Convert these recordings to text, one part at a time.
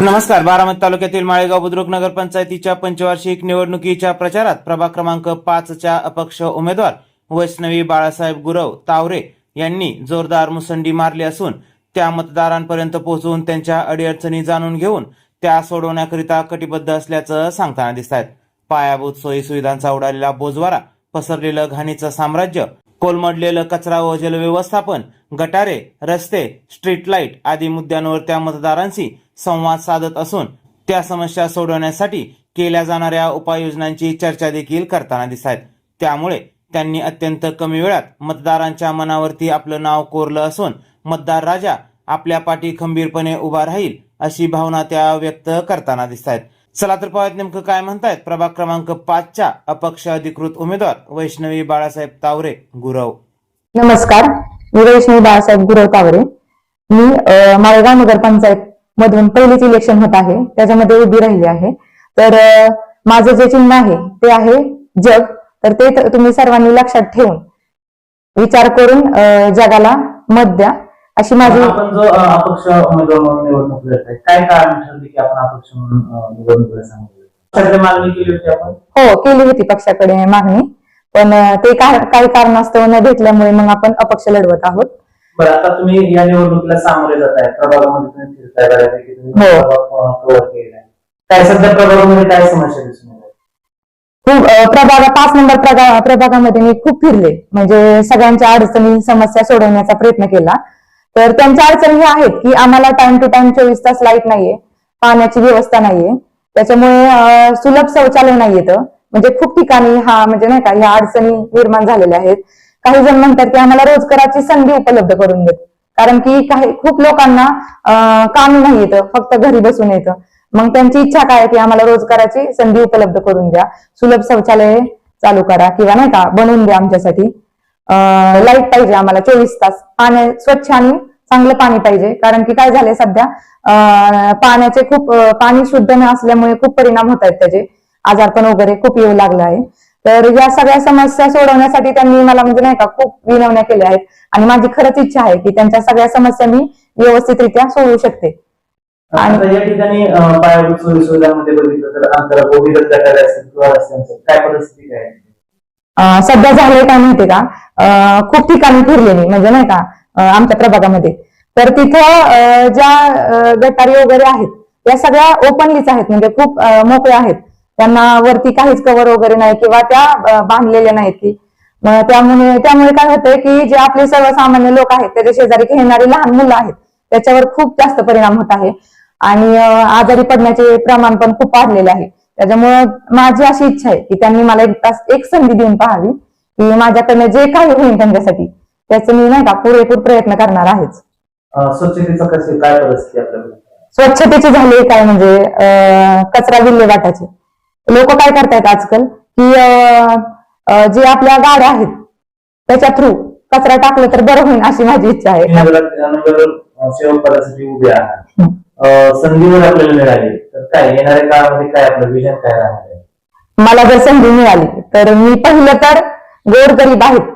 नमस्कार. बारामती तालुक्यातील माळेगाव बुद्रुक नगरपंचायतीच्या पंचवार्षिक निवडणुकीच्या प्रचारात प्रभाग क्रमांक 5च्या अपक्ष उमेदवार वैष्णवी बाळासाहेब गुरव तावरे यांनी जोरदार मुसंडी मारली असून त्या मतदारांपर्यंत पोहोचून त्यांच्या अडीअडचणी जाणून घेऊन त्या सोडवण्याकरिता कटिबद्ध असल्याचं सांगताना दिसत आहेत. पायाभूत सोयी सुविधांचा उडालेला बोजवारा, पसरलेलं घाणीचं साम्राज्य, कोलमडलेलं कचरा व जलव्यवस्थापन, गटारे, रस्ते, स्ट्रीट लाईट आदी मुद्द्यांवर त्या मतदारांशी संवाद साधत असून त्या समस्या सोडवण्यासाठी केल्या जाणाऱ्या उपाययोजनांची चर्चा देखील करताना दिसत आहेत. त्यामुळे त्यांनी अत्यंत कमी वेळात मतदारांच्या मनावरती आपलं नाव कोरलं असून मतदार राजा आपल्या पाठी खंबीरपणे उभा राहील अशी भावना त्या व्यक्त करताना दिसत आहेत. चला तर पाहूयात नेमकं काय म्हणतायत प्रभाग क्रमांक 5च्या अपक्ष अधिकृत उमेदवार वैष्णवी बाळासाहेब तावरे गुरव. नमस्कार, मी वैष्णवी बाळासाहेब गुरव तावरे. मी माळेगाव नगरपंचायत मधून पहिलेच इलेक्शन होत आहे, त्याच्यामध्ये उभी राहिली आहे. तर माझं जे चिन्ह आहे ते आहे जग. तर ते तुम्ही सर्वांनी लक्षात ठेवून विचार करून जगाला मत द्या अशी माझी. आपण जो अपक्ष उमेदवार म्हणून निवडणूक लढत आहे, काय कारण ठरले की आपण अपक्ष म्हणून निवडणुकीला सांगितलं? मागणी केली होती आपण? हो, केली होती पक्षाकडे मागणी, पण ते काही कारणास्तव न भेटल्यामुळे मग आपण अपक्ष लढवत आहोत. बरं, आता तुम्ही या निवडणुकीला सामोरे जात आहे, प्रभागामध्ये तुम्ही फिरताय, बऱ्यापैकी तुम्ही कव्हर केलेला आहे. काय सध्या प्रभागामध्ये काय समस्या दिसून येतात? खूप 5 नंबर प्रभागामध्ये मी खूप फिरले, म्हणजे सगळ्यांच्या अडचणी समस्या सोडवण्याचा प्रयत्न केला. तर त्यांच्या अडचणी ह्या आहेत की आम्हाला टाइम टू टाइम 24 तास लाईट नाहीये, पाण्याची व्यवस्था नाहीये, त्याच्यामुळे सुलभ शौचालय नाहीयेत. म्हणजे खूप ठिकाणी म्हणजे नाही का ह्या अडचणी निर्माण झालेल्या आहेत. काही जण म्हणतात की आम्हाला रोजगाराची संधी उपलब्ध करून देत, कारण की खूप लोकांना काम नाही येतं, फक्त घरी बसून येतं. मग त्यांची इच्छा काय की आम्हाला रोजगाराची संधी उपलब्ध करून द्या, सुलभ शौचालय चालू करा किंवा नाही का बनवून द्या आमच्यासाठी. लाईट पाहिजे आम्हाला 24 तास, पाणी स्वच्छ आणि चांगलं पाणी पाहिजे, कारण की काय झालंय सध्या पाण्याचे पाणी शुद्ध न असल्यामुळे खूप परिणाम होत आहेत, त्याचे आजारपण वगैरे खूप येऊ लागलं आहे. तर या सगळ्या समस्या सोडवण्यासाठी त्यांनी मला म्हणजे नाही का खूप विनवण्या केल्या आहेत आणि माझी खरंच इच्छा आहे की त्यांच्या सगळ्या समस्या मी व्यवस्थितरित्या सोडवू शकते. आणि या ठिकाणी पायाभूत सोयी सुविधांमध्ये बघितलं तर अंतर भूमिगत गटारे असतील किंवा रस्त्यांचं काय परिस्थिती आहे? सध्या झालंय काय माहितीये का, खूप ठिकाणी फिरले मी, म्हणजे नाही का आमच्या प्रभागामध्ये. तर तिथं ज्या गटारी वगैरे आहेत त्या सगळ्या ओपनलीच आहेत, म्हणजे खूप मोकळ्या आहेत. त्यांना वरती काहीच कव्हर वगैरे नाही किंवा त्या बांधलेल्या नाहीत की. त्यामुळे काय होतंय की जे आपले सर्वसामान्य लोक आहेत, त्याच्या शेजारी खेळणारी लहान मुलं आहेत, त्याच्यावर खूप जास्त परिणाम होत आहे आणि आजारी पडण्याचे प्रमाण पण खूप वाढलेले आहे. त्याच्यामुळे माझी अशी इच्छा आहे की त्यांनी मला एक संधी देऊन पाहावी की माझ्याकडनं जे काही होईल त्यांच्यासाठी त्याचं मी नाही का पुरेपूर प्रयत्न करणार आहेच. स्वच्छतेचं कसं काय परिस्थिती आपल्याकडे? स्वच्छतेचे झाले काय, म्हणजे कचरा विल्हेवाटाचे. लोक काय करतायत आजकाल की जे आपल्या गाड्या आहेत त्याच्या थ्रू कचरा टाकलं तर बरं होईल अशी माझी इच्छा आहे. सेवक पदासाठी उभे आहात, संधीवर आपल्याला मिळाली तर काय येणाऱ्या काळामध्ये काय आपलं विजन काय राहणार आहे? मला जर संधी मिळाली तर मी पहिलं तर गोरगरीब आहेत,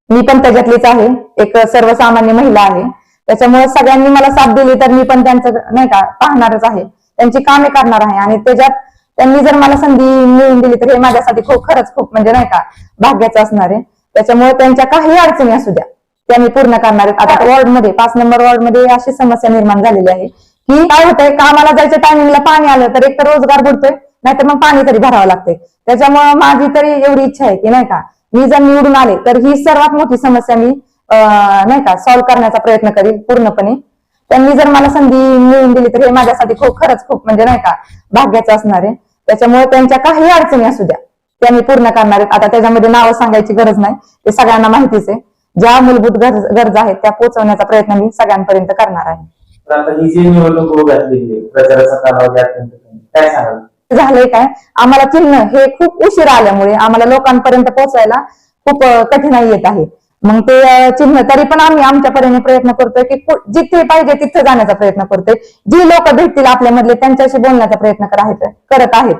मी पण त्याच्यातलीच आहे, एक सर्वसामान्य महिला आहे. त्याच्यामुळे सगळ्यांनी मला साथ दिली तर मी पण त्यांचं नाही का पाहणारच आहे, त्यांची कामे करणार आहे. आणि त्याच्यात त्यांनी जर मला संधी मिळवून दिली तर हे माझ्यासाठी खरंच खूप म्हणजे नाही का भाग्याचं असणार आहे. त्याच्यामुळे त्यांच्या काही अडचणी असू द्या त्या मी पूर्ण करणार आहेत. आता वॉर्डमध्ये 5 नंबर वॉर्डमध्ये अशी समस्या निर्माण झालेली आहे की काय होतंय, कामाला जायच्या टायमिंगला पाणी आलं तर एक तर रोजगार बुडतोय, नाहीतर मग पाणी तरी भरावं लागतंय. त्याच्यामुळे माझी तरी एवढी इच्छा आहे की नाही का मी जर निवडून आले तर ही सर्वात मोठी समस्या मी नाही का सॉल्व्ह करण्याचा प्रयत्न करील पूर्णपणे. त्यांनी जर मला संधी मिळवून दिली तर हे माझ्यासाठी खरंच खूप म्हणजे नाही का भाग्याचं असणार आहे. त्याच्यामुळे त्यांच्या काही अडचणी असू द्या त्या मी पूर्ण करणार आहेत. आता त्याच्यामध्ये नावं सांगायची गरज नाही, ते सगळ्यांना माहितीच आहे. ज्या मूलभूत गरजा आहेत त्या पोहोचवण्याचा प्रयत्न मी सगळ्यांपर्यंत करणार आहे. आता ही जी निवडणूक घातलेली प्रचाराचा कालावधी अत्यंत काय सांगाल? झालंय काय, आम्हाला चिन्ह हे खूप उशिरा आल्यामुळे आम्हाला लोकांपर्यंत पोहोचायला खूप कठीणाई येत आहे. मग ते चिन्ह तरी पण आम्ही आमच्या परीने प्रयत्न करतोय की जिथे पाहिजे तिथे जाण्याचा प्रयत्न करतोय. जी लोक भेटतील आपल्यामधले त्यांच्याशी बोलण्याचा प्रयत्न करत आहेत.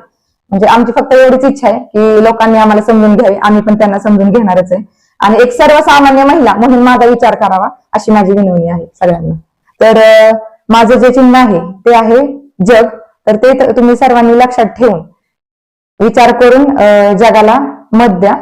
म्हणजे आमची फक्त एवढीच इच्छा आहे की लोकांनी आम्हाला समजून घ्यावे, आम्ही पण त्यांना समजून घेणारच आहे. आणि एक सर्वसामान्य महिला म्हणून माझा विचार करावा अशी माझी विनवणी आहे सगळ्यांना. तर माझं जे चिन्ह आहे ते आहे जग, तर ते तुम्ही सर्वांनी लक्षात ठेवून विचार करून जगाला मत द्या.